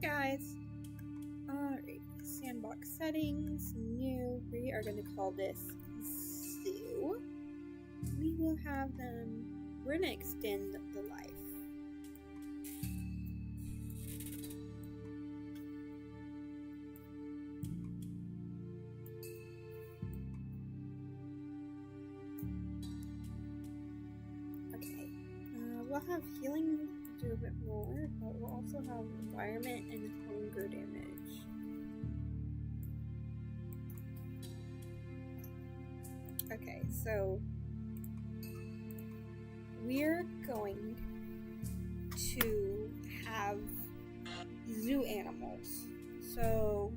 guys. Alright, sandbox settings, new. We are going to call this zoo. We will have them, we're going to extend the life. Okay, we'll have healing do a bit more, but we'll also have environment and hunger damage. Okay, so we're going to have zoo animals. So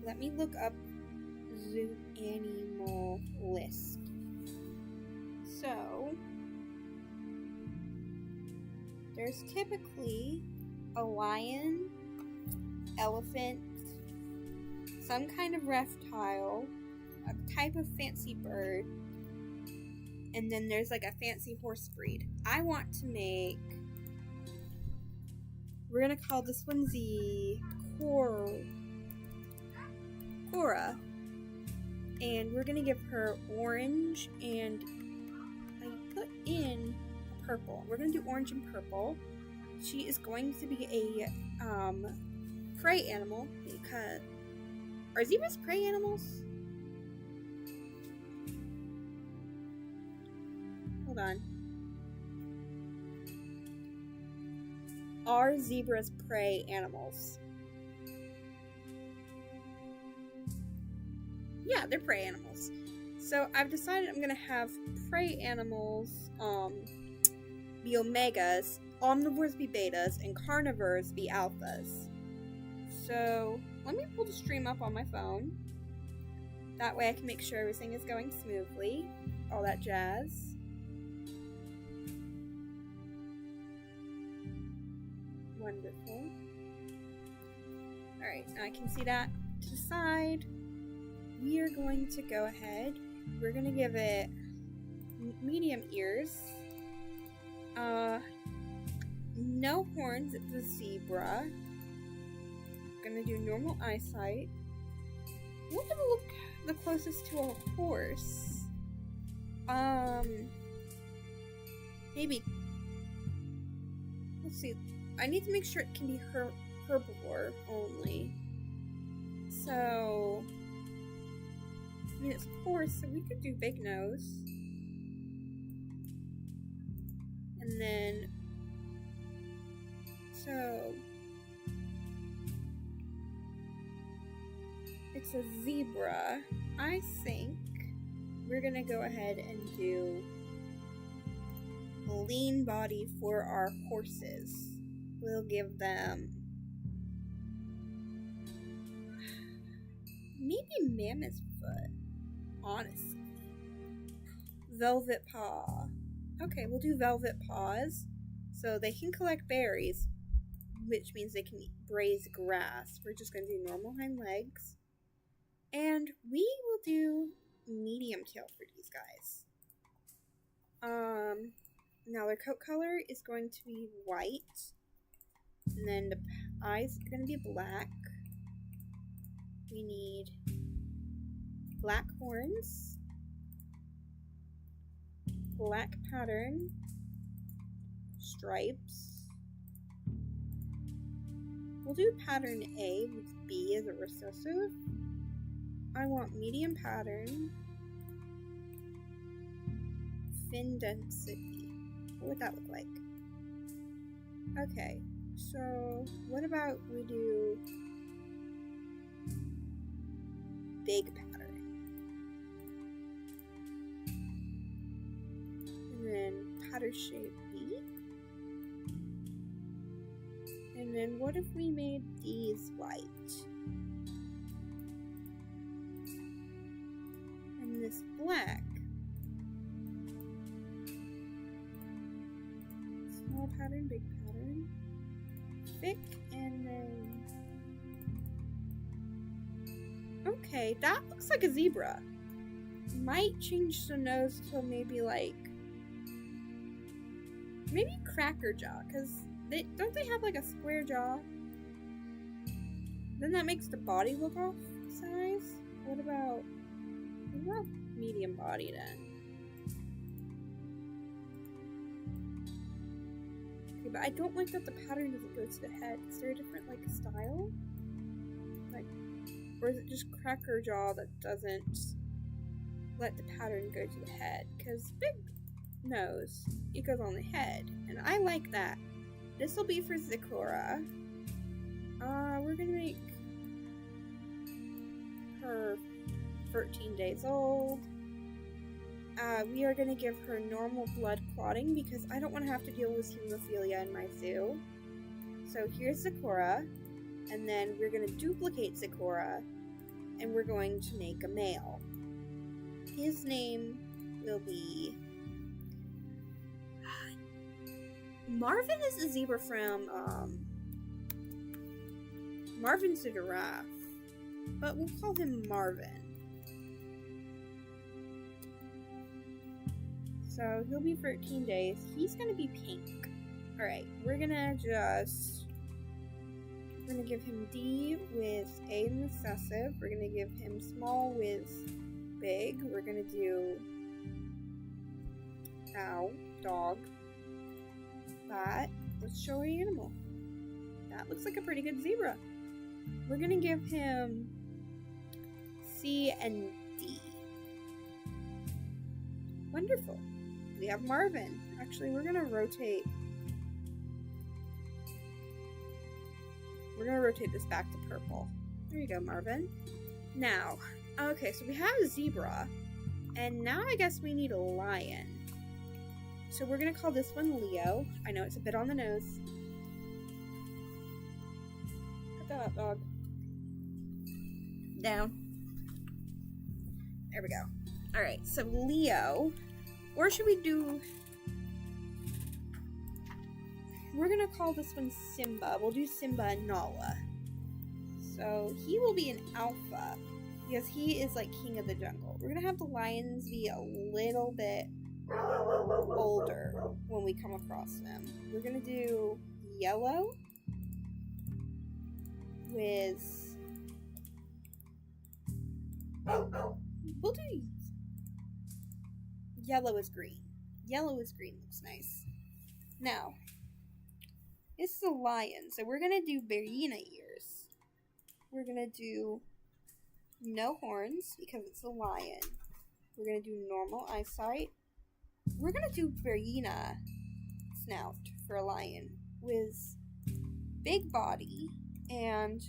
let me look up zoo animal list. So there's typically a lion, elephant, some kind of reptile, a type of fancy bird, and then there's like a fancy horse breed. I want to make, we're gonna call this one the Cora, and we're gonna give her orange, and I put in purple. We're gonna do orange and purple. She is going to be a prey animal, because are zebras prey animals? Hold on. Are zebras prey animals? Yeah, they're prey animals. So I've decided I'm gonna have prey animals be omegas, omnivores be betas, and carnivores be alphas. So let me pull the stream up on my phone. That way I can make sure everything is going smoothly. All that jazz. Wonderful. Alright, now I can see that to the side. We are going to go ahead. We're going to give it medium ears. No horns, it's a zebra. Gonna do normal eyesight. We're gonna look the closest to a horse. Maybe. Let's see. I need to make sure it can be herbivore only. So, I mean, it's a horse, so we could do big nose. And then, so, it's a zebra. I think we're gonna go ahead and do a lean body for our horses. We'll give them maybe mammoth foot, honestly. Velvet paw. Okay, we'll do velvet paws. So they can collect berries, which means they can graze grass. We're just going to do normal hind legs. And we will do medium tail for these guys. Now their coat color is going to be white. And then the eyes are going to be black. We need black horns, black pattern, stripes. We'll do pattern A with B as a recessive. I want medium pattern, fin density. What would that look like? Okay, so what about we do big pattern? And then pattern shape B. And then what if we made these white? And this black. Small pattern, big pattern. Thick, and then... Okay, that looks like a zebra. Might change the nose to maybe like... maybe cracker jaw, because don't they have like a square jaw? Then that makes the body look off size. What about medium body then? Okay, but I don't like that the pattern doesn't go to the head. Is there a different like style? Like, or is it just Cracker Jaw that doesn't let the pattern go to the head? Because big nose, it goes on the head, and I like that. This will be for Zecora. We're gonna make her 13 days old. We are gonna give her normal blood clotting because I don't want to have to deal with hemophilia in my zoo. So here's Zecora, and then we're gonna duplicate Zecora, and we're going to make a male. His name will be Marvin is a zebra from Marvin's a giraffe, but we'll call him Marvin. So he'll be 13 days. He's gonna be pink. Alright, we're gonna give him D with A in recessive. We're gonna give him small with big. We're gonna do dog. That. Let's show our animal. That looks like a pretty good zebra. We're gonna give him C and D. Wonderful. We have Marvin. Actually, we're gonna rotate this back to purple. There you go, Marvin. Now, okay, so we have a zebra, and now I guess we need a lion. So we're gonna call this one Leo. I know it's a bit on the nose. Put that up, dog. Down. There we go. Alright, so Leo. Or should we do... We're gonna call this one Simba. We'll do Simba and Nala. So he will be an alpha because he is like king of the jungle. We're gonna have the lions be a little bit older when we come across them. We're gonna do yellow with... We'll do yellow is green. Yellow is green looks nice. Now, this is a lion, so we're gonna do Berina ears. We're gonna do no horns because it's a lion. We're gonna do normal eyesight. We're gonna do Berina snout for a lion with big body, and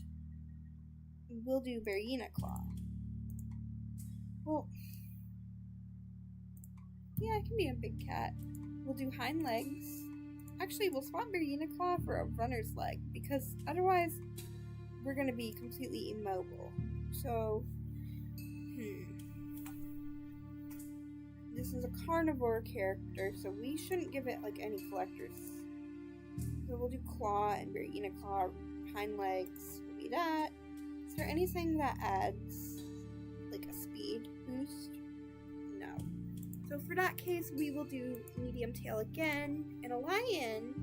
we'll do Berina claw. Well, yeah, it can be a big cat. We'll do hind legs. Actually, we'll swap Berina claw for a runner's leg because otherwise we're gonna be completely immobile. So, this is a carnivore character, so we shouldn't give it like any collectors. So we'll do claw and Berina claw, hind legs will be that. Is there anything that adds like a speed boost? No. So for that case, we will do medium tail again. And a lion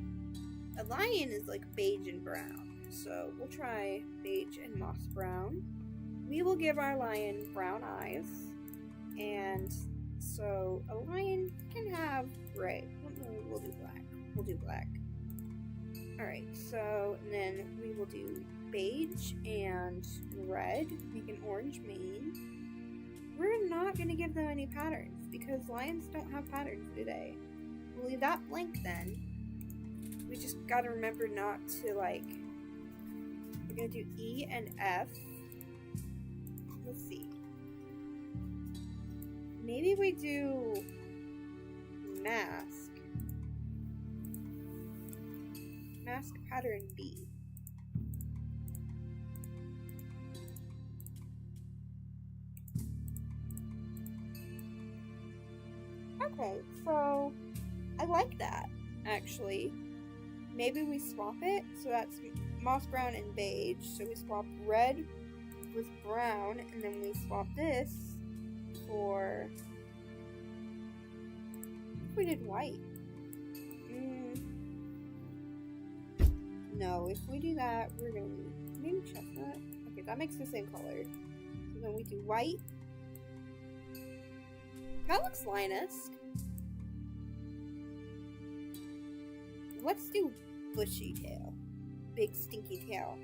is like beige and brown. So we'll try beige and moss brown. We will give our lion brown eyes. And so a lion can have gray. We'll do black. We'll do black. Alright, so and then we will do beige and red, make an orange mane. We're not going to give them any patterns because lions don't have patterns, do they? We'll leave that blank then. We just got to remember not to like... We're going to do E and F. Let's see. Maybe we do mask. Mask pattern B. Okay, so I like that, actually. Maybe we swap it, so that's moss brown and beige. So we swap red with brown, and then we swap this for... If we did white. No, if we do that, we're gonna need maybe chestnut. Okay, that makes the same color. So then we do white. That looks Linus. Let's do bushy tail. Big stinky tail.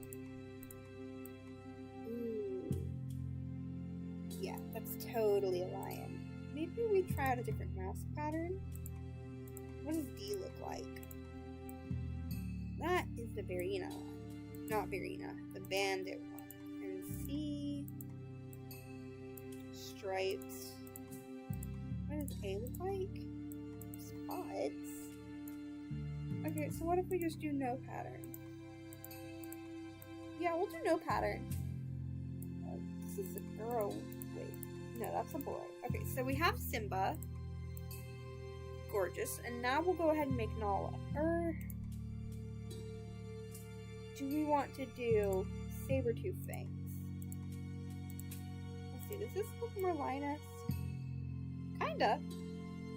Ooh. Yeah, that's totally a lion. Maybe we try out a different mask pattern. What does D look like? That is the Verena one. Not Verena, the bandit one. And C. Stripes. What does A look like? Spots. Okay, so what if we just do no pattern? Yeah, we'll do no pattern. This is a girl. Wait, no, that's a boy. Okay, so we have Simba. Gorgeous. And now we'll go ahead and make Nala. Do we want to do saber-tooth fangs? Let's see, does this look more Linus? Kinda.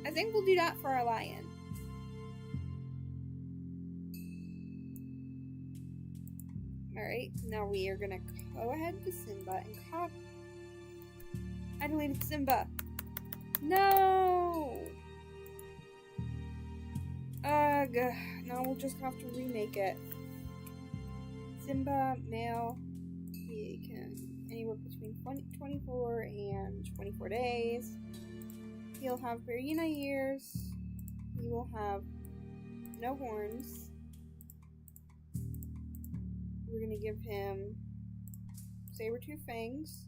I think we'll do that for our lion. Alright, now we are gonna go ahead to Simba and copy. I deleted Simba. No! Ugh. Now we'll just have to remake it. Simba, male. He can anywhere between 24 and 24 days. He'll have Verena ears. He will have no horns. We're gonna give him saber-tooth fangs.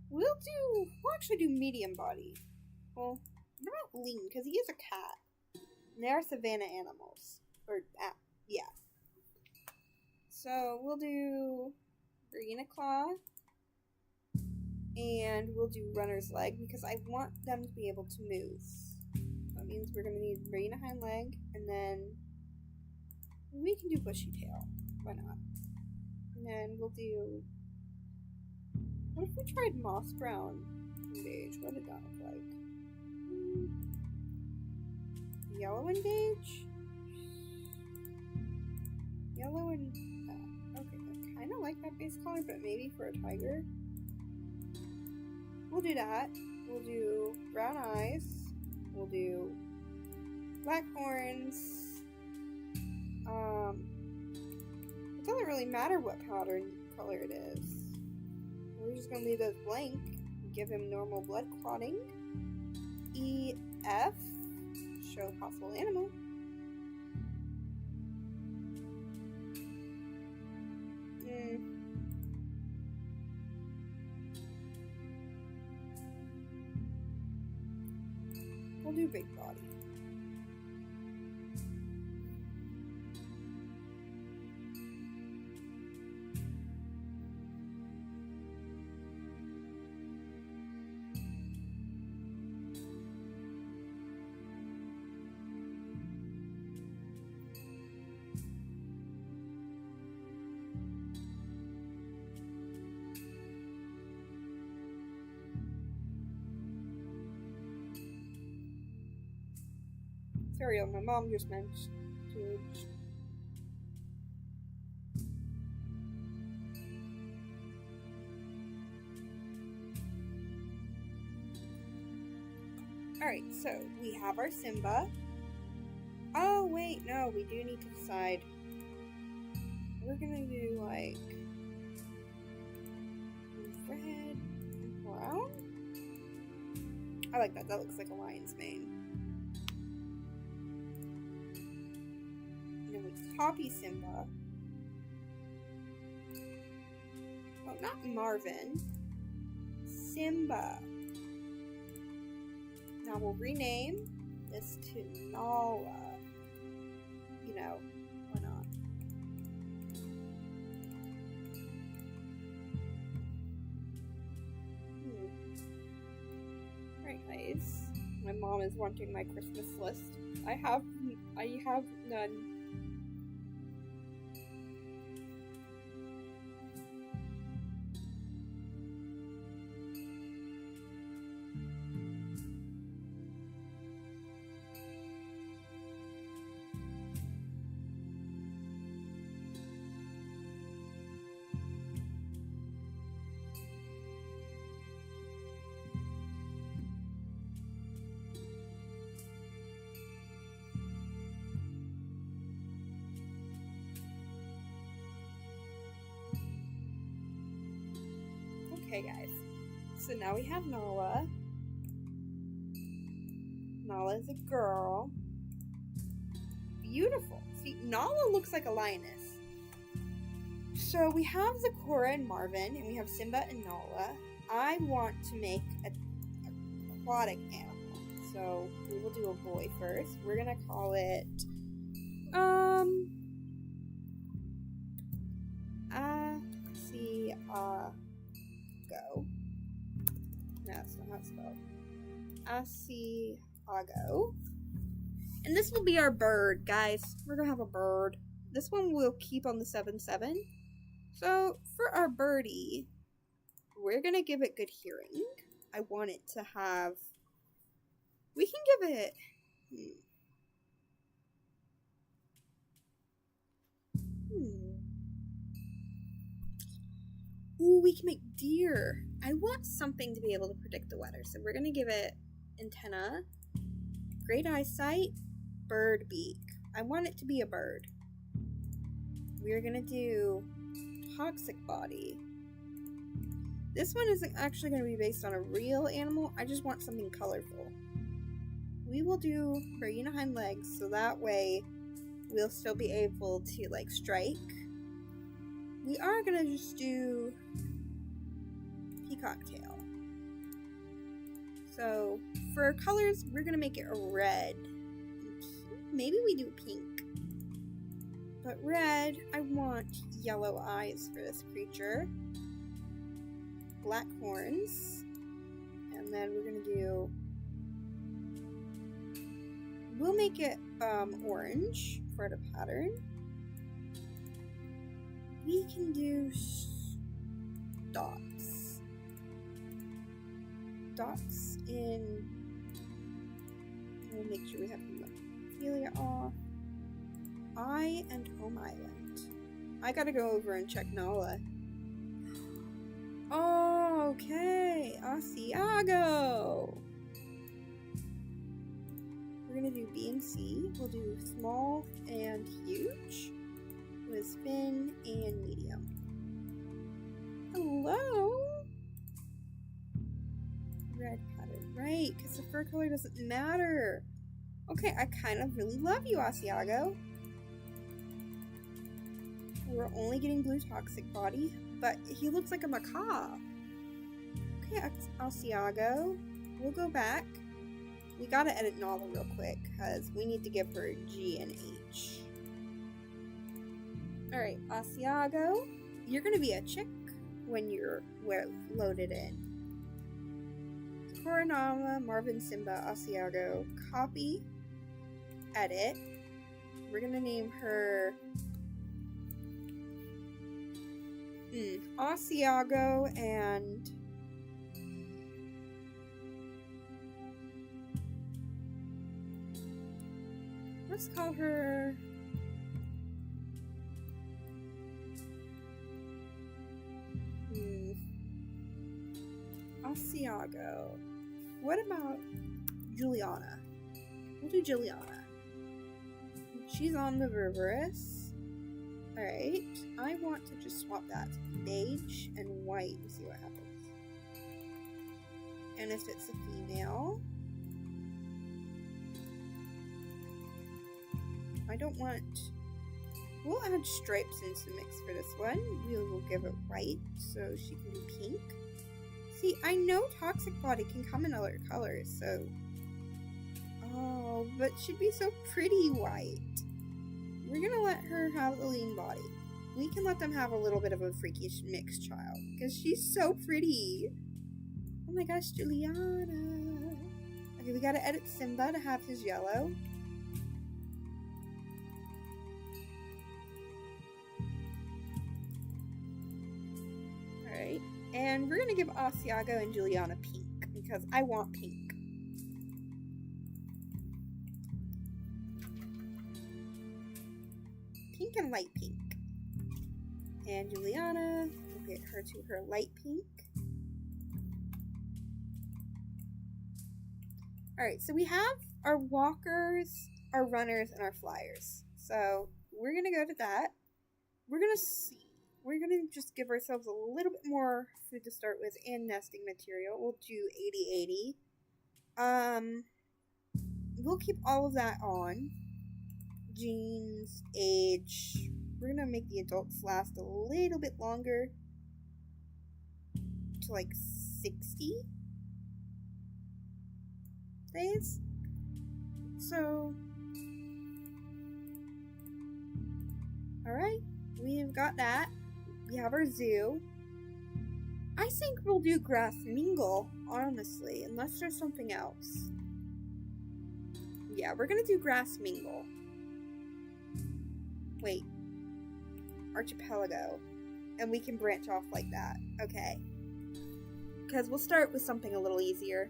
We'll actually do medium body. Well, what about lean? Because he is a cat. And they are savanna animals. Yeah. So we'll do Verena claw. And we'll do runner's leg because I want them to be able to move. That means we're gonna need Verena hind leg, and then we can do bushy tail. Why not? And then we'll do. What if we tried moss brown beige? What did that look like? Yellow and beige? Yellow and. Okay, I kind of like that base color, but maybe for a tiger. We'll do that. We'll do brown eyes. We'll do black horns. It doesn't really matter what pattern color it is. We're just gonna leave those blank. Give him normal blood clotting. EF. Show possible animal. We'll do big body. Cereal, my mom just mentioned. Alright, so we have our Simba. Oh, wait, no, we do need to decide. We're gonna do, like, red and brown? I like that. That looks like a lion's mane. And then we copy Simba. Oh, not Marvin. Simba. Now we'll rename this to Nala. You know, why not? Alright, guys. My mom is wanting my Christmas list. I have none. Okay, guys. So now we have Nala. Nala is a girl. Beautiful. See, Nala looks like a lioness. So we have Zakora and Marvin, and we have Simba and Nala. I want to make an aquatic animal. So we will do a boy first. We're gonna call it Asiago. No, that's not how it's spelled. Asiago. And this will be our bird, guys. We're gonna have a bird. This one we'll keep on the 7-7. So for our birdie, we're gonna give it good hearing. I want it to have. We can give it. Ooh, we can make deer. I want something to be able to predict the weather, so we're gonna give it antenna, great eyesight, bird beak. I want it to be a bird. We're gonna do toxic body. This one isn't actually gonna be based on a real animal. I just want something colorful. We will do hyena hind legs, so that way we'll still be able to like strike. We are gonna just do peacock tail. So for colors, we're gonna make it a red. Maybe we do pink. But red, I want yellow eyes for this creature. Black horns. And then we're gonna do. We'll make it orange for the pattern. We can do dots. Dots in. We'll make sure we have Ophelia off. I and Home Island. I gotta go over and check Nala. Oh, okay. Asiago. We're gonna do B and C. We'll do small and huge. With spin and medium. Hello? Red pattern. Right, because the fur color doesn't matter. Okay, I kind of really love you, Asiago. We're only getting blue toxic body, but he looks like a macaw. Okay, Asiago. We'll go back. We gotta edit Nala real quick, because we need to give her G and H. Alright, Asiago, you're gonna be a chick when you're loaded in. Koronama, Marvin, Simba, Asiago, copy, edit. We're gonna name her Asiago and let's call her Asiago. What about Juliana? We'll do Juliana. She's omnivorous. Alright. I want to just swap that to beige and white and see what happens. And if it's a female, I don't want. We'll add stripes into the mix for this one. We will give it white so she can be pink. See, I know toxic body can come in other colors, so. Oh, but she'd be so pretty white. We're gonna let her have the lean body. We can let them have a little bit of a freakish mixed child because she's so pretty. Oh my gosh, Juliana. Okay, we gotta edit Simba to have his yellow. Alright, and we're gonna give Asiago and Juliana pink because I want pink. Pink and light pink. And Juliana, we'll get her to her light pink. Alright, so we have our walkers, our runners, and our flyers. So we're gonna go to that. We're gonna see. we're gonna just give ourselves a little bit more food to start with and nesting material. We'll do 80-80. We'll keep all of that on. Genes, age. We're gonna make the adults last a little bit longer. To like 60 days. So, alright, we've got that. We have our zoo. I think we'll do grass mingle, honestly, unless there's something else. Yeah, we're gonna do grass mingle. Wait. Archipelago. And we can branch off like that. Okay. Because we'll start with something a little easier.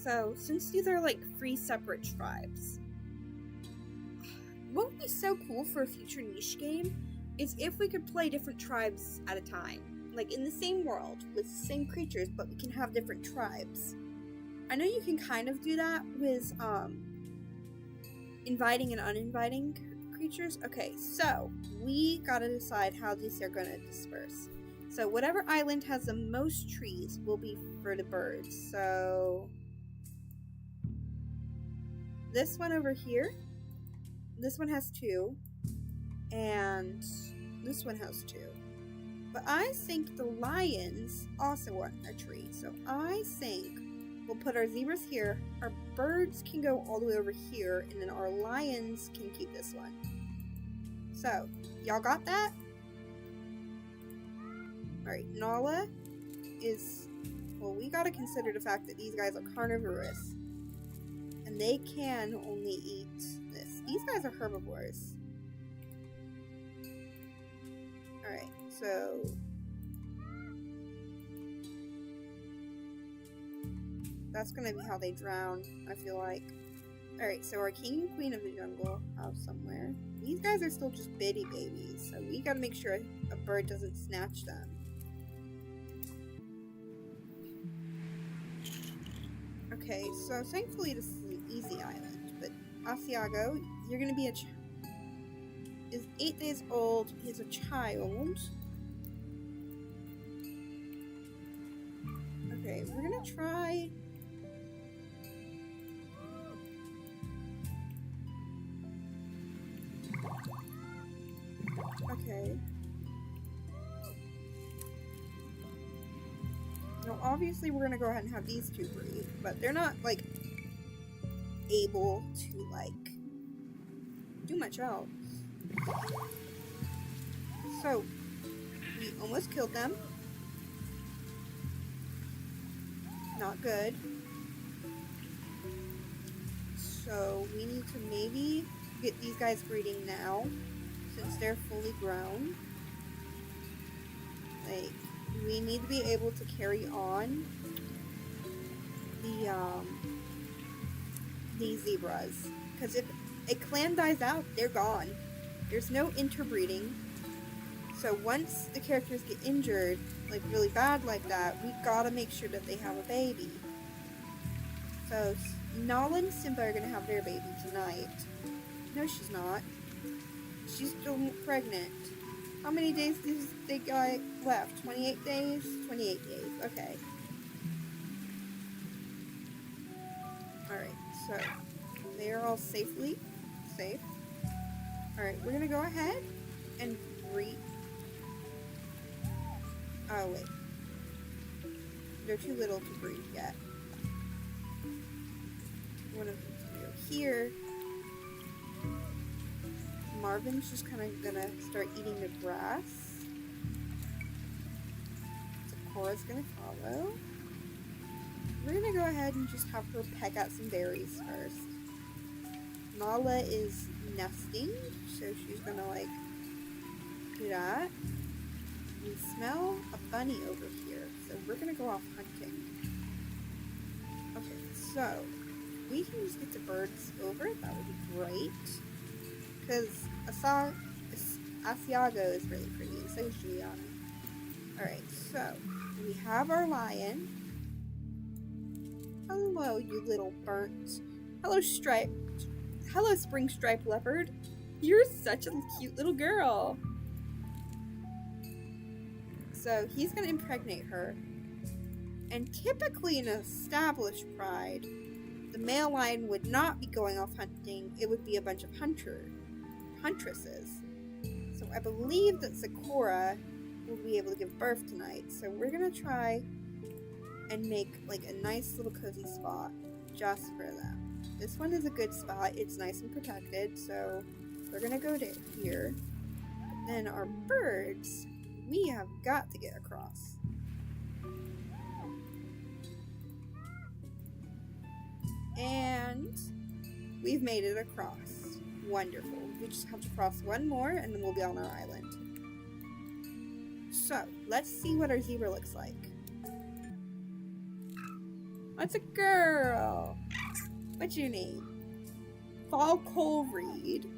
So, since these are like 3 separate tribes, what would be so cool for a future Neiche game is if we could play different tribes at a time. Like in the same world, with the same creatures, but we can have different tribes. I know you can kind of do that with inviting and uninviting creatures. Okay, so we gotta decide how these are gonna disperse. So whatever island has the most trees will be for the birds. So this one over here, this one has 2, and this one has 2. But I think the lions also want a tree, so I think we'll put our zebras here, our birds can go all the way over here, and then our lions can keep this one. So, y'all got that? Alright, Nala is, well, we gotta consider the fact that these guys are carnivorous. And they can only eat this. These guys are herbivores. Alright, so that's gonna be how they drown, I feel like. Alright, so our king and queen of the jungle have somewhere. These guys are still just bitty babies, so we gotta make sure a bird doesn't snatch them. Okay, so thankfully this is an easy island, but Asiago, you're gonna be is 8 days old, he's a child. Okay, we're gonna try... Okay. Now, obviously, we're gonna go ahead and have these 2 breed, but they're not, like, able to, like, do much else. So, we almost killed them. Not good. So, we need to maybe get these guys breeding now, since they're fully grown. Like, we need to be able to carry on these zebras. Because if a clan dies out, they're gone. There's no interbreeding. So once the characters get injured, like really bad like that, we gotta make sure that they have a baby. So Nala and Simba are gonna have their baby tonight. No, she's not. She's still pregnant. How many days does they got left? 28 days? 28 days. Okay. Alright, so they are all safe. Alright, we're gonna go ahead and breed. Oh, wait. They're too little to breed yet. One of them's gonna go here. Marvin's just kind of gonna start eating the grass. Cora's gonna follow. We're gonna go ahead and just have her peck at some berries first. Nala is nesting, so she's gonna like do that. We smell a bunny over here, so we're gonna go off hunting. Okay, so we can just get the birds over, that would be great. Because Asiago is really pretty, and so is Juliana. Alright, so we have our lion. Hello, you little burnt. Hello, spring striped leopard. You're such a cute little girl. So he's gonna impregnate her. And typically in an established pride, the male lion would not be going off hunting. It would be a bunch of huntresses. So I believe that Sakura will be able to give birth tonight. So we're gonna try and make like a nice little cozy spot just for them. This one is a good spot. It's nice and protected. So we're gonna go to here. Then our birds, we have got to get across. And we've made it across. Wonderful. We just have to cross one more and then we'll be on our island. So, let's see what our zebra looks like. That's a girl. What's your name? Falcol Reed.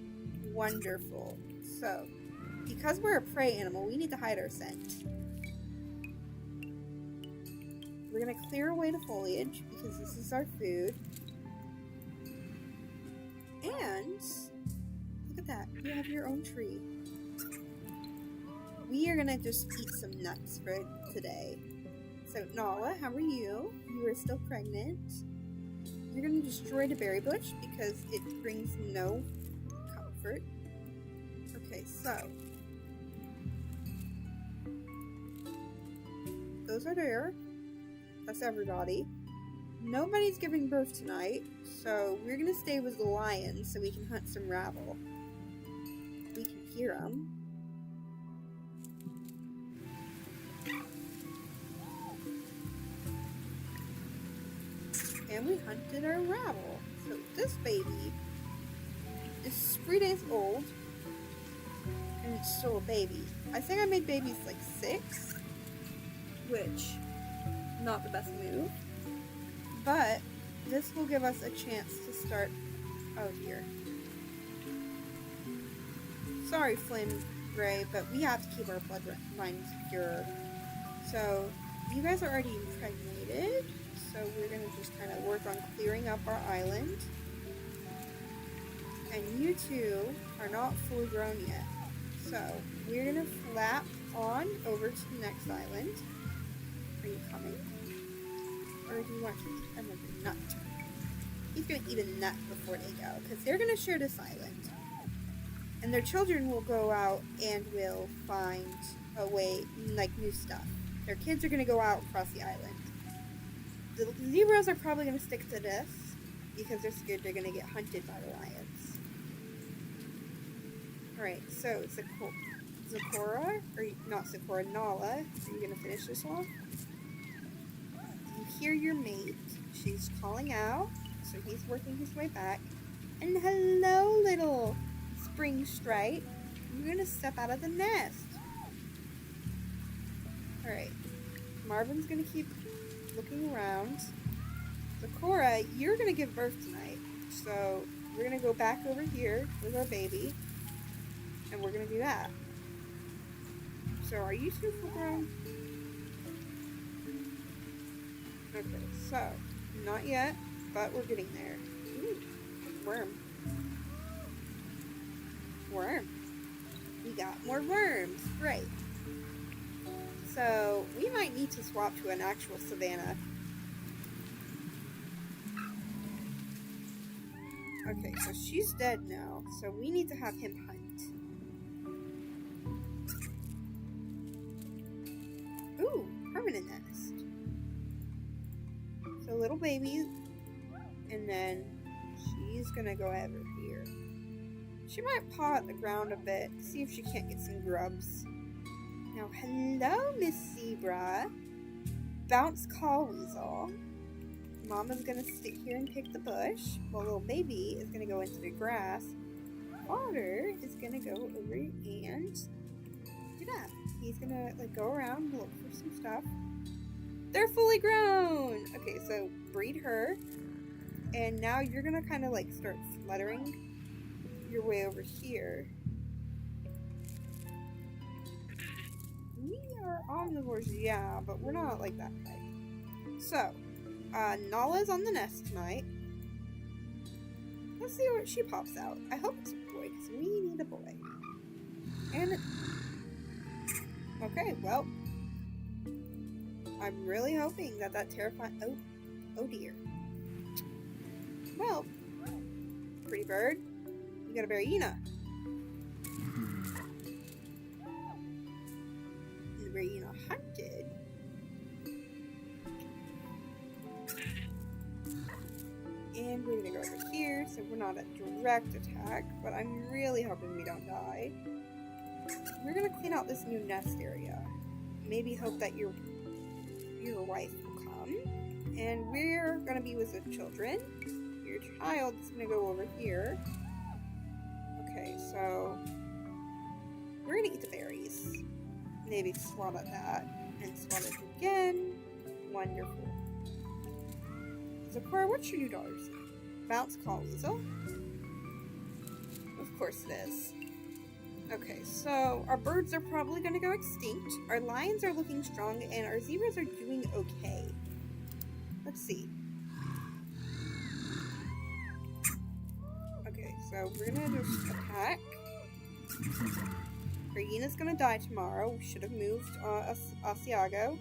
Wonderful. So, because we're a prey animal, we need to hide our scent. We're gonna clear away the foliage because this is our food. And look at that, you have your own tree. We are gonna just eat some nuts for today. So Nala, how are you? You are still pregnant. You're gonna destroy the berry bush because it brings no comfort. Okay, so those are there. That's everybody. Nobody's giving birth tonight, so we're gonna stay with the lions so we can hunt some rabble. We can hear them. And we hunted our rabble. So this baby is 3 days old, and it's still a baby. I think I made babies like 6, which not the best move. But this will give us a chance to start out here. Sorry, Flynn Gray, but we have to keep our bloodline secure. So you guys are already impregnated, so we're gonna just kind of work on clearing up our island. And you two are not fully grown yet, so we're gonna flap on over to the next island. Are you coming? Or do you want to eat another nut? He's going to eat a nut before they go, because they're going to share this island. And their children will go out and will find a way, like new stuff. Their kids are going to go out across the island. The zebras are probably going to stick to this, because they're scared they're going to get hunted by the lions. Alright, so Sakura, or not Sakura, Nala, are you going to finish this off? You hear your mate. She's calling out, so he's working his way back. And hello, little spring stripe. You're gonna step out of the nest. Alright. Marvin's gonna keep looking around. Sakura, you're gonna give birth tonight. So we're gonna go back over here with our baby. And we're gonna do that. So are you two full grown? Okay, so, not yet, but we're getting there. Ooh, worm. Worm. We got more worms. Great. So, we might need to swap to an actual savanna. Okay, so she's dead now, so we need to have him hunt. Ooh, permanent nest. So little baby, and then she's gonna go over here. She might paw at the ground a bit, see if she can't get some grubs. Now, hello, Miss Zebra. Bounce call weasel. Mama's gonna sit here and pick the bush, while little baby is gonna go into the grass. Otter is gonna go over and do that. He's gonna like go around and look for some stuff. They're fully grown! Okay, so breed her. And now you're gonna kind of like start fluttering your way over here. We are omnivores, yeah, but we're not like that type. So, Nala's on the nest tonight. Let's see what she pops out. I hope it's a boy, because we need a boy. And, okay, well, I'm really hoping that terrifying, oh dear. Well, pretty bird, you got a Berryina. And the Berryina hunted. And we're gonna go over here, so we're not at direct attack, but I'm really hoping we don't die. We're gonna clean out this new nest area. Maybe hope that your wife will come. And we're gonna be with the children. Your child is gonna go over here. Okay, so we're gonna eat the berries. Maybe swat at that. And swat it again. Wonderful. Zakora, what's your new daughter's name? Bounce Call Weasel? Of course it is. Okay, so our birds are probably going to go extinct. Our lions are looking strong, and our zebras are doing okay. Let's see. Okay, so we're going to just attack. Berryina's going to die tomorrow. We should have moved Asiago.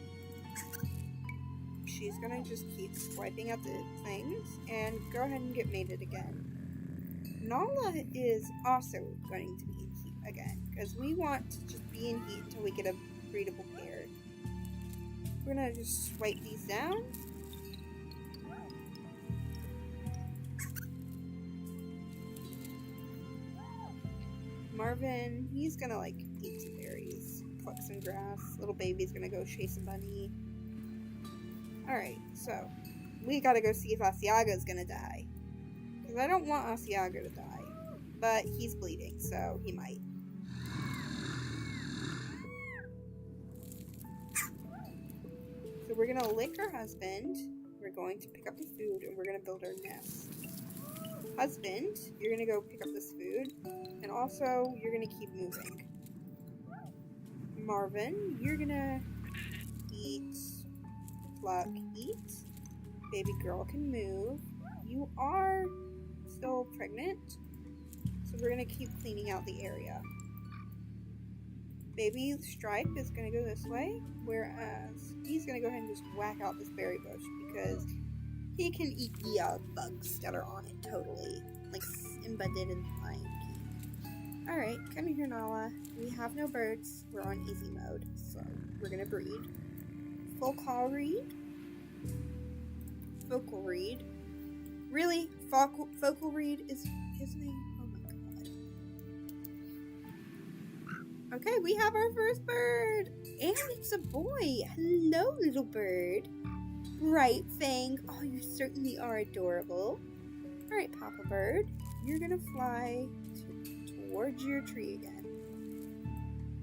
She's gonna just keep swiping at the things and go ahead and get mated again. Nala is also going to be in heat again because we want to just be in heat until we get a breedable pair. We're gonna just swipe these down. Marvin, he's gonna like eat some berries, pluck some grass. Little baby's gonna go chase a bunny. Alright, so we gotta go see if Asiago's gonna die. Because I don't want Asiago to die. But he's bleeding, so he might. So we're gonna lick our husband. We're going to pick up the food and we're gonna build our nest. Husband, you're gonna go pick up this food. And also, you're gonna keep moving. Marvin, you're gonna eat. Pluck, eat. Baby girl can move. You are still pregnant, so we're gonna keep cleaning out the area. Baby Stripe is gonna go this way, whereas he's gonna go ahead and just whack out this berry bush because he can eat the bugs that are on it totally, like embedded in the Lion King. Alright, come here, Nala. We have no birds. We're on easy mode, so we're gonna breed. Focal reed? Focal reed? Really? Focal reed is his name? Oh my god. Okay, we have our first bird! And it's a boy! Hello, little bird! Bright Fang! Oh, you certainly are adorable. Alright, Papa Bird. You're gonna fly towards your tree again.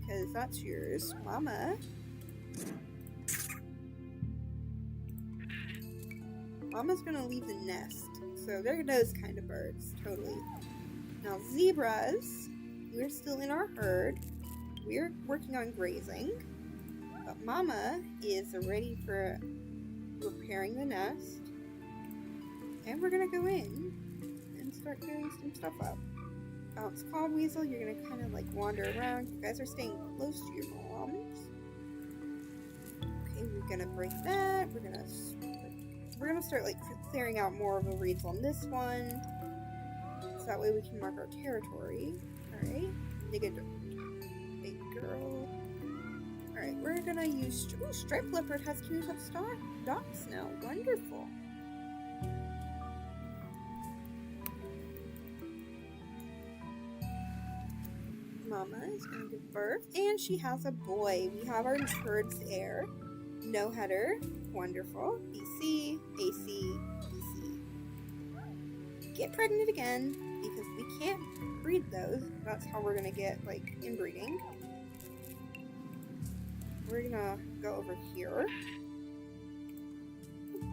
Because that's yours. Mama. Mama's gonna leave the nest. So they're those kind of birds, totally. Now zebras, we're still in our herd. We're working on grazing. But Mama is ready for repairing the nest. And we're gonna go in and start doing some stuff up. Bounce Call Weasel, you're gonna kind of like wander around. You guys are staying close to your moms. Okay, we're gonna break that. We're gonna start like clearing out more of the reeds on this one, so that way we can mark our territory. All right, big girl. All right, we're gonna use. Ooh, Striped Leopard has cute dots now. Wonderful. Mama is gonna give birth, and she has a boy. We have our herd's heir. No header. Wonderful. BC, AC, BC. Get pregnant again, because we can't breed those. That's how we're gonna get, like, inbreeding. We're gonna go over here.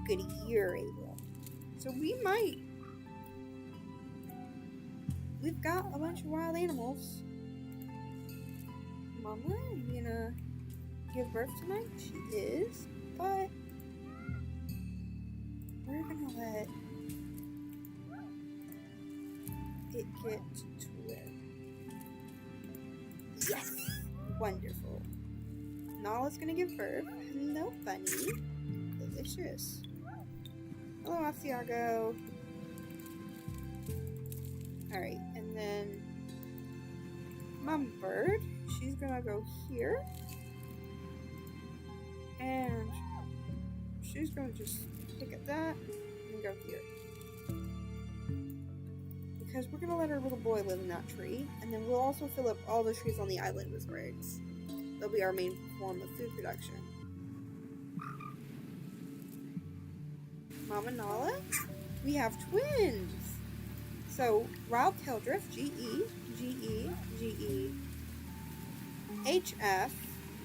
Goody, you're able. So we might we've got a bunch of wild animals. Mama, you gonna give birth tonight? She is, but we're gonna let it get twin. Yes! Wonderful. Nala's gonna give birth. Hello, bunny. Delicious. Hello, Asiago. Alright, and then Mom Bird, she's gonna go here. And she's gonna just pick at that and go here. Because we're gonna let our little boy live in that tree, and then we'll also fill up all the trees on the island with birds. They'll be our main form of food production. Mama Nala, we have twins! So, Wild Keldrift, G-E, G-E, G-E, H-F,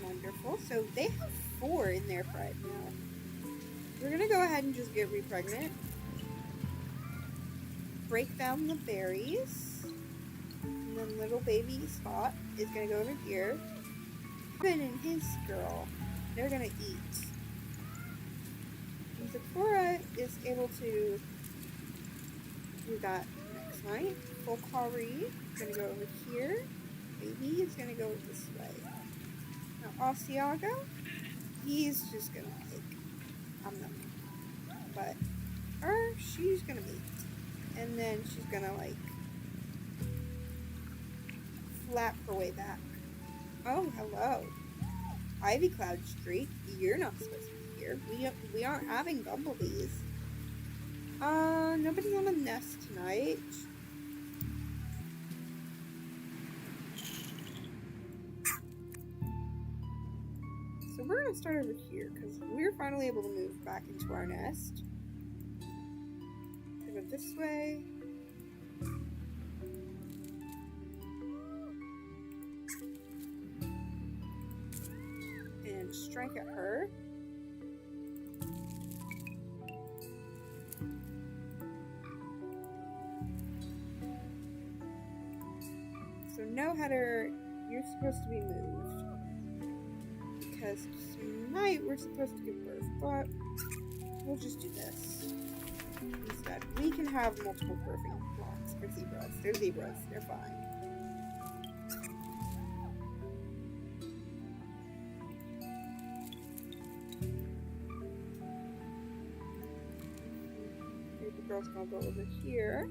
wonderful. So, they have 4 in there right now. We're gonna go ahead and just get repregnant. Break down the berries. And then little baby Spot is gonna go over here. Ben and his girl, they're gonna eat. And Zakura is able to do that next night. Folkari is gonna go over here. Baby is gonna go this way. Now Asiago, he's just gonna but her, she's gonna eat. And then she's gonna flap her way back. Oh, hello. Ivy Cloud Street, you're not supposed to be here. We aren't having bumblebees. Nobody's on the nest tonight. So we're gonna start over here because we're finally able to move back into our nest. Go this way. And strike at her. So no header, you're supposed to be moved. Because tonight we're supposed to give birth, but we'll just do this instead. We can have multiple birthing blocks for zebras. They're zebras, they're fine. The girl's gonna go over here.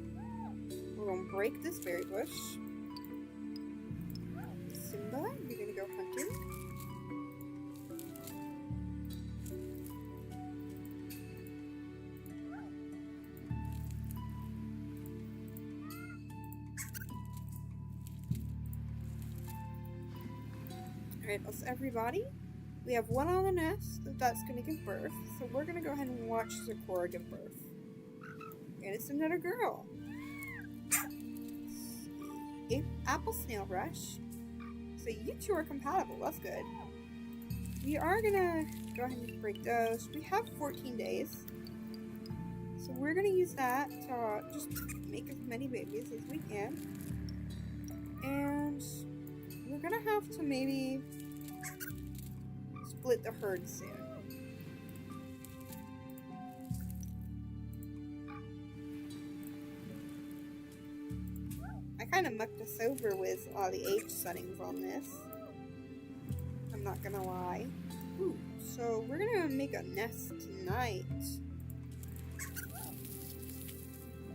We're gonna break this berry bush. Simba, you're gonna go hunting. Alright, that's everybody. We have one on the nest that's going to give birth, so we're going to go ahead and watch Sakura give birth. And it's another girl. Apple Snail Rush. So you two are compatible, that's good. We are going to go ahead and break those. We have 14 days. So we're going to use that to just make as many babies as we can. And we're going to have to maybe split the herd soon. I kind of mucked us over with a lot of the age settings on this. I'm not gonna lie. Ooh, so we're gonna make a nest tonight.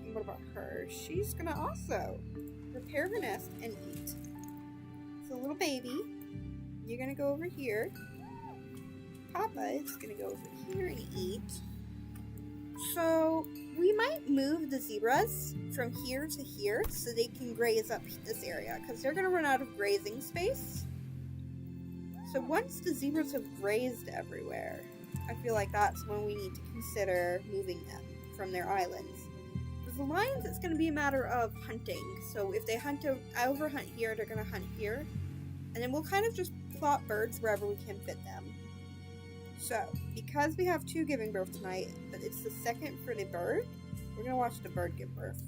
And what about her? She's gonna also repair her nest and eat. So little baby, you're gonna go over here. Papa is gonna go over here and eat. So we might move the zebras from here to here so they can graze up this area because they're gonna run out of grazing space. So once the zebras have grazed everywhere, I feel like that's when we need to consider moving them from their islands. With the lions, it's gonna be a matter of hunting. So if they overhunt here, they're gonna hunt here. And then we'll kind of just plot birds wherever we can fit them. So, because we have 2 giving birth tonight, but it's the second for the bird, we're going to watch the bird give birth.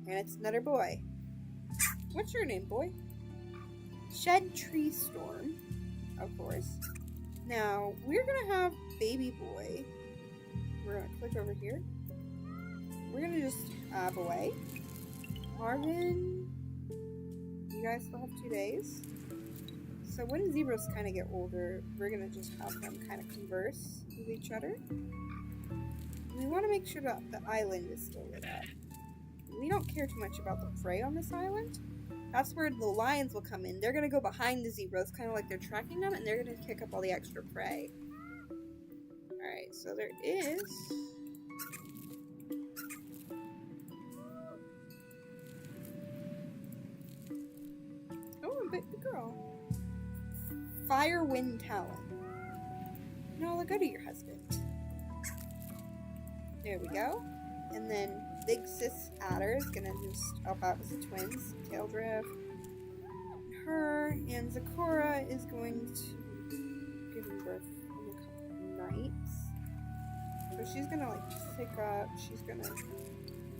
And it's another boy. What's your name, boy? Shed Tree Storm, of course. Now, we're gonna have baby boy. We're gonna click over here. We're gonna just boy. Marvin, you guys still have 2 days. So when zebras kind of get older, we're gonna just have them kind of converse with each other. We want to make sure that the island is still lit up. We don't care too much about the prey on this island. That's where the lions will come in. They're gonna go behind the zebras, kind of like they're tracking them, and they're gonna kick up all the extra prey. Alright, so there is... Oh, a baby girl. Fire Wind Talon. No, look good at your husband. There we go. And then Big Sis Adder is gonna just help out with the twins. Tail Drift. Her and Zakora is going to give them birth in a couple of nights. So she's gonna like pick up, she's gonna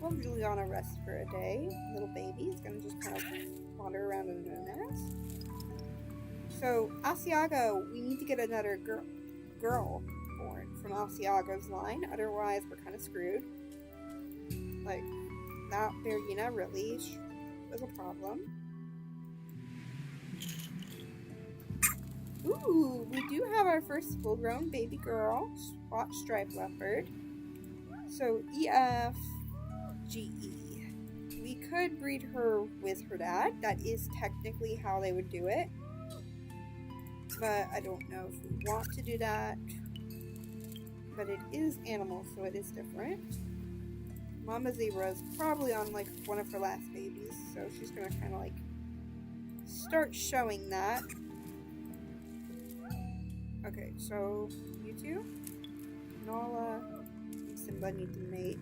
let Juliana rest for a day. Little baby is gonna just kind of wander around in a nest. So Asiago, we need to get another girl born from Asiago's line, otherwise we're kind of screwed. Like, that Bergina really was a problem. Ooh, we do have our first full-grown baby girl, Spot Striped Leopard. So EFGE. We could breed her with her dad. That is technically how they would do it. But I don't know if we want to do that. But it is animal, so it is different. Mama Zebra is probably on like one of her last babies, so she's gonna kind of like start showing that. Okay, so you two, Nala and Simba need to mate,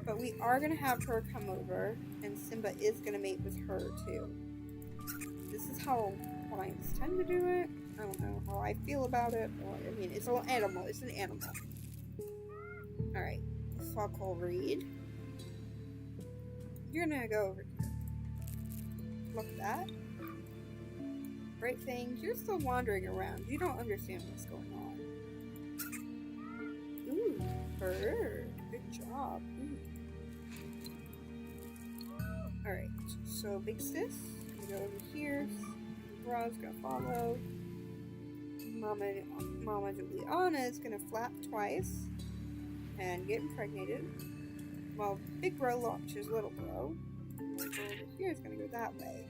but we are gonna have her come over, and Simba is gonna mate with her too. This is how lions tend to do it. I don't know how I feel about it. Well, I mean, it's an animal. It's an animal. All right, Fockle Reed. You're gonna go over here. Look at that. Bright Fangs, you're still wandering around. You don't understand what's going on. Ooh, bird. Good job. Alright, so Big Sis, gonna go over here. Bra's gonna follow. Mama Juliana is gonna flap twice and get impregnated. While Big Bro launches Little Bro. Little Bro over here is gonna go that way.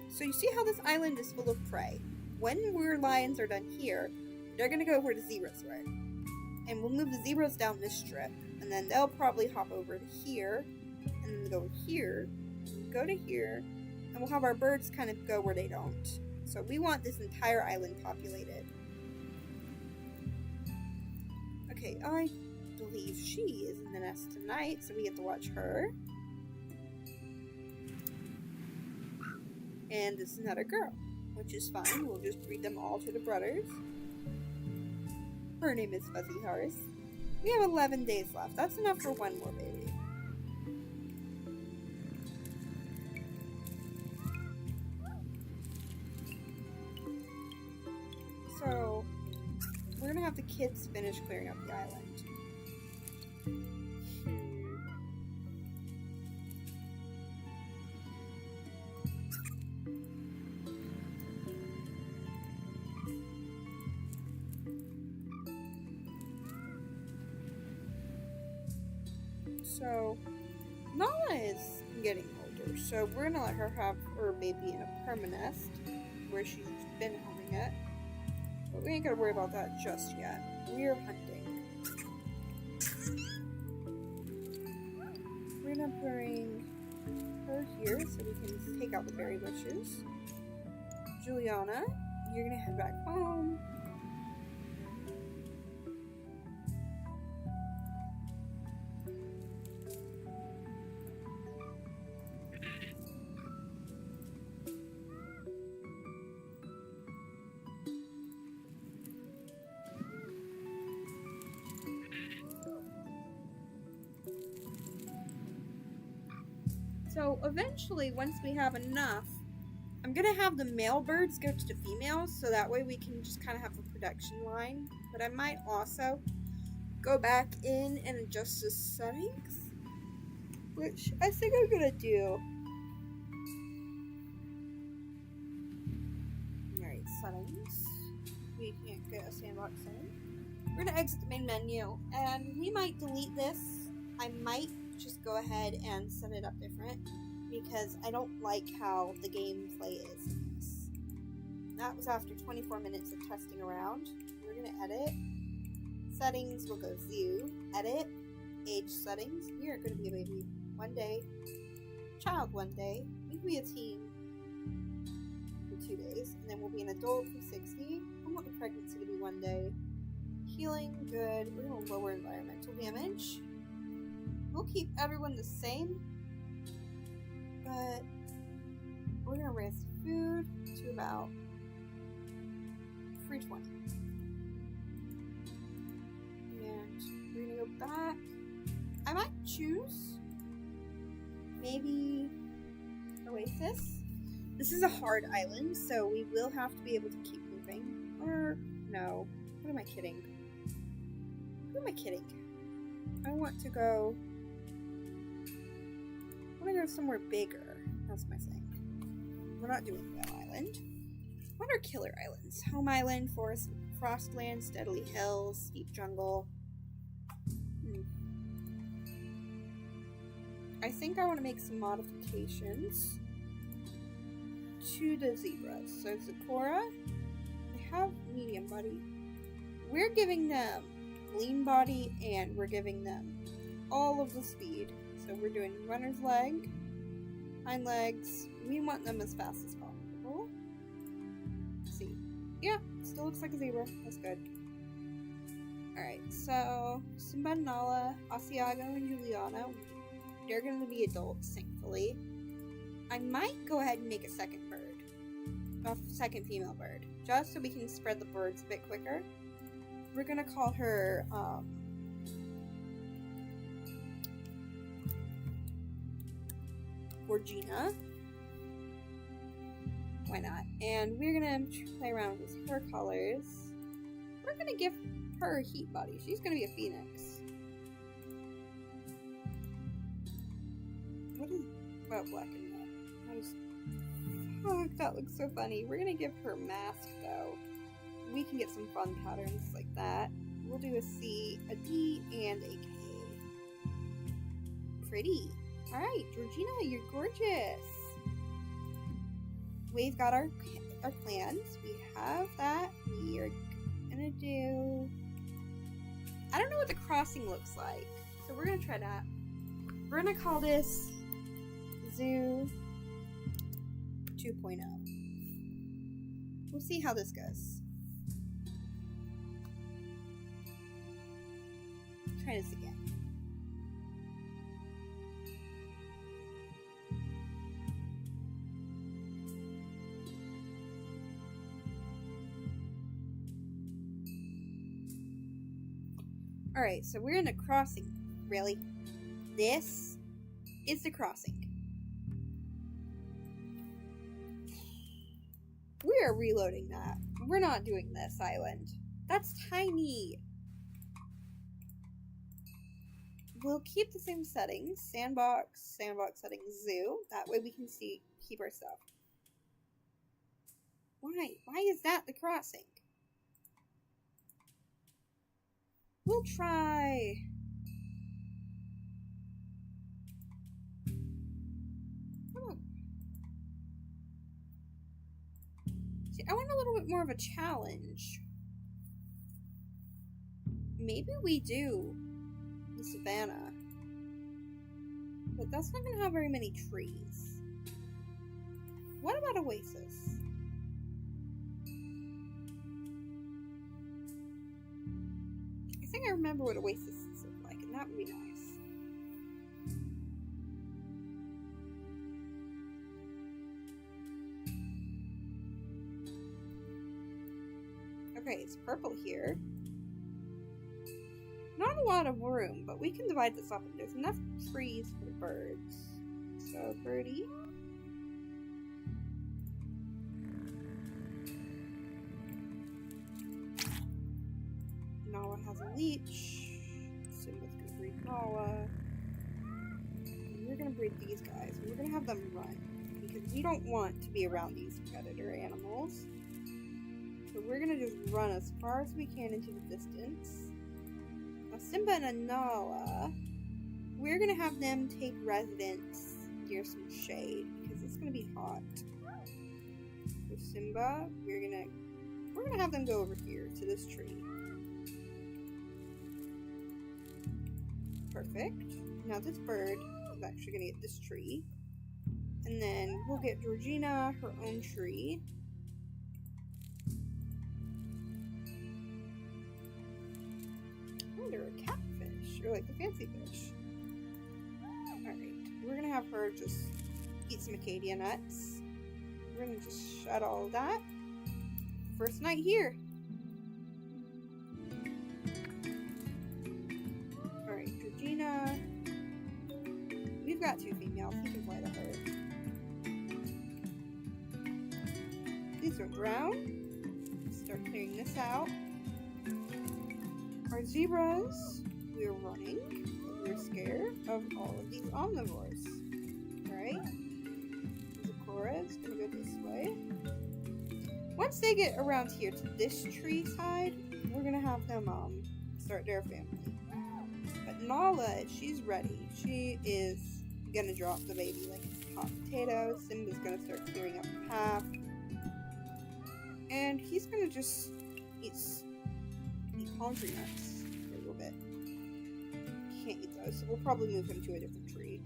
So you see how this island is full of prey. When our lions are done here, they're gonna go where the zebras were. And we'll move the zebras down this strip. And then they'll probably hop over to here. And then go here. Go to here. And we'll have our birds kind of go where they don't. So we want this entire island populated. Okay, I believe she is in the nest tonight, so we get to watch her. And this is another girl, which is fine. We'll just breed them all to the brothers. Her name is Fuzzy Horse. We have 11 days left. That's enough for one more baby. So, we're gonna have the kids finish clearing up the island. So, Nala is getting older, so we're gonna let her have her baby in a permanest, where she's been having it. But we ain't gotta worry about that just yet. We're hunting. We're gonna bring her here so we can take out the berry bushes. Juliana, you're gonna head back home. So eventually, once we have enough, I'm gonna have the male birds go to the females, so that way we can just kind of have a production line. But I might also go back in and adjust the settings, which I think I'm gonna do. Alright, settings. We can't get a sandbox setting. We're gonna exit the main menu, and we might delete this. I might just go ahead and set it up different, because I don't like how the gameplay is in this. That was after 24 minutes of testing around. We're gonna edit. Settings, we'll go zoo, edit, age settings. We are gonna be a baby one day, child one day. We can be a teen for 2 days, and then we'll be an adult for 60. I want the pregnancy to be 1 day. Healing, good. We're gonna lower environmental damage. We'll keep everyone the same, but we're gonna raise food to about 320. And we're gonna go back. I might choose maybe Oasis. This is a hard island, so we will have to be able to keep moving. Or no. What am I kidding? Who am I kidding? I want to go somewhere bigger. That's my thing. We're not doing Whale Island. What are killer islands? Home Island, Forest, Frostland, Steadily Hills, Steep Jungle. I think I want to make some modifications to the zebras. So Zecora, they have medium body. We're giving them lean body, and we're giving them all of the speed. So we're doing runner's leg, hind legs. We want them as fast as possible. Let's see. Yeah, still looks like a zebra. That's good. Alright, so Simba and Nala, Asiago and Juliana, they're going to be adults, thankfully. I might go ahead and make a second bird. A second female bird. Just so we can spread the birds a bit quicker. We're going to call her, Gorgina. Why not? And we're gonna play around with her colors. We're gonna give her a heat body. She's gonna be a phoenix. What is black and white? That looks so funny. We're gonna give her mask though. We can get some fun patterns like that. We'll do a C, a D, and a K. Pretty. Alright, Georgina, you're gorgeous. We've got our plans. We have that. We are gonna do... I don't know what the crossing looks like, so we're gonna try that. We're gonna call this Zoo 2.0. We'll see how this goes. Try this again. Alright, so we're in a crossing. Really? This is the crossing. We are reloading that. We're not doing this island. That's tiny. We'll keep the same settings. Sandbox settings, zoo. That way we can keep our stuff. Why? Why is that the crossing? We'll try. See, I want a little bit more of a challenge. Maybe we do the savannah. But that's not going to have very many trees. What about Oasis? I think I remember what Oasis looked like, and that would be nice. Okay, it's purple here. Not a lot of room, but we can divide this up, and there's enough trees for the birds. So So, Birdie. Nala has a leech. Simba's gonna breed Nala. And we're gonna breed these guys. And we're gonna have them run. Because we don't want to be around these predator animals. So we're gonna just run as far as we can into the distance. Now Simba and Nala, we're gonna have them take residence near some shade because it's gonna be hot. So Simba, we're gonna have them go over here to this tree. Perfect. Now this bird is actually gonna get this tree. And then we'll get Georgina her own tree. Oh, they're a catfish, or like the fancy fish. Alright, we're gonna have her just eat some Acadia nuts. We're gonna just shut all of that. First night here. Alright, Georgina. We've got 2 females. You can fly to her. These are brown. Start clearing this out. Our zebras, we're running. We're scared of all of these omnivores. Right? Zecora is gonna go this way. Once they get around here to this tree side, we're gonna have them start their family. But Nala, she's ready. She is gonna drop the baby like it's a hot potato. Simba's gonna start clearing up the path. And he's gonna just eat pondry nuts for a little bit. Can't eat those, so we'll probably move him to a different tree.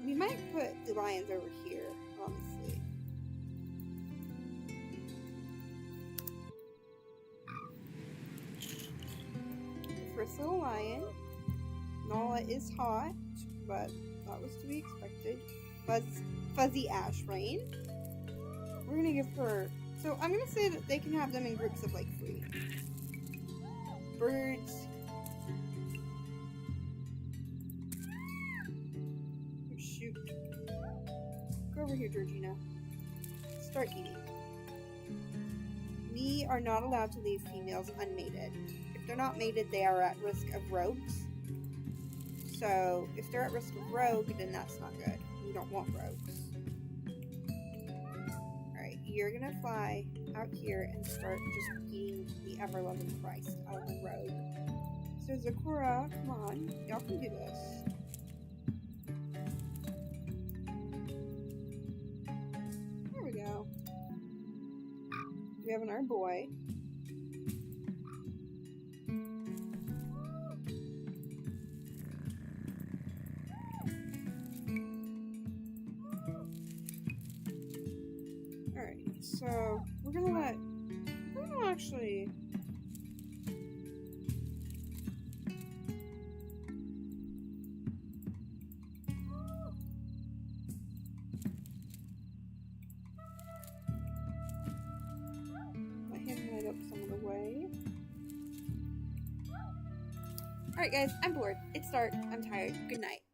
We might put the lions over here, honestly. The first little lion. Nala is hot, but that was to be expected. Fuzzy ash rain. We're gonna give her. So I'm gonna say that they can have them in groups of like 3. Birds. Oh, shoot. Go over here, Georgina. Start eating. We are not allowed to leave females unmated. If they're not mated, they are at risk of rogues. So if they're at risk of rogue, then that's not good. We don't want rogues. Alright, you're gonna fly out here and start just eating the ever-loving Christ out of the rogue. So Zecora, come on, y'all can do this. There we go. We have our boy. Alright, so we're gonna actually let him light up some of the way. Alright guys, I'm bored. It's dark. I'm tired. Good night.